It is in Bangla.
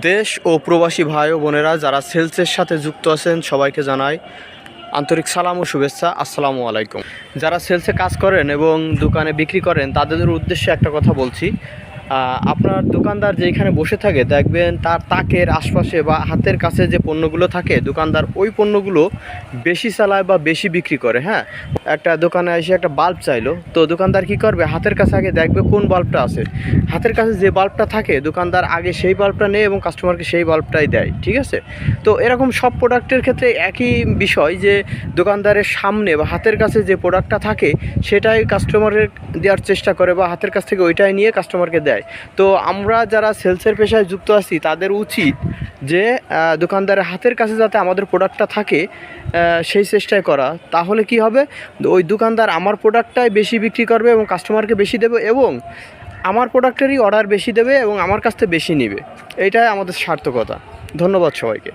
দেশ ও প্রবাসী ভাই ও বোনেরা যারা সেলসের সাথে যুক্ত আছেন সবাইকে জানাই আন্তরিক সালাম ও শুভেচ্ছা। আসসালামু আলাইকুম। যারা সেলসে কাজ করেন এবং দোকানে বিক্রি করেন তাদের উদ্দেশ্যে একটা কথা বলছি। আপনার দোকানদার যেখানে বসে থাকে দেখবেন তার তাকের আশপাশে বা হাতের কাছে যে পণ্যগুলো থাকে দোকানদার ওই পণ্যগুলো বেশি চালায় বা বেশি বিক্রি করে। হ্যাঁ, একটা দোকানে এসে একটা বাল্ব চাইলো, তো দোকানদার কি করবে, হাতের কাছে আগে দেখবে কোন বাল্বটা আছে। হাতের কাছে যে বাল্বটা থাকে দোকানদার আগে সেই বাল্বটা নেয় এবং কাস্টমারকে সেই বাল্বটাই দেয়। ঠিক আছে, তো এরকম সব প্রোডাক্টের ক্ষেত্রে একই বিষয় যে দোকানদারের সামনে বা হাতের কাছে যে প্রোডাক্টটা থাকে সেটাই কাস্টমারের দেওয়ার চেষ্টা করে বা হাতের কাছ থেকে ওইটাই নিয়ে কাস্টমারকে দেয়। তো আমরা যারা সেলসের পেশায় যুক্ত আছি তাদের উচিত যে দোকানদারের হাতের কাছে যাতে আমাদের প্রোডাক্টটা থাকে সেই চেষ্টাই করা। তাহলে কি হবে, ওই দোকানদার আমার প্রোডাক্টটাই বেশি বিক্রি করবে এবং কাস্টমারকে বেশি দেবে এবং আমার প্রোডাক্টেরই অর্ডার বেশি দেবে এবং আমার কাছ থেকে বেশি নেবে। এইটাই আমাদের সার্থকতা। ধন্যবাদ সবাইকে।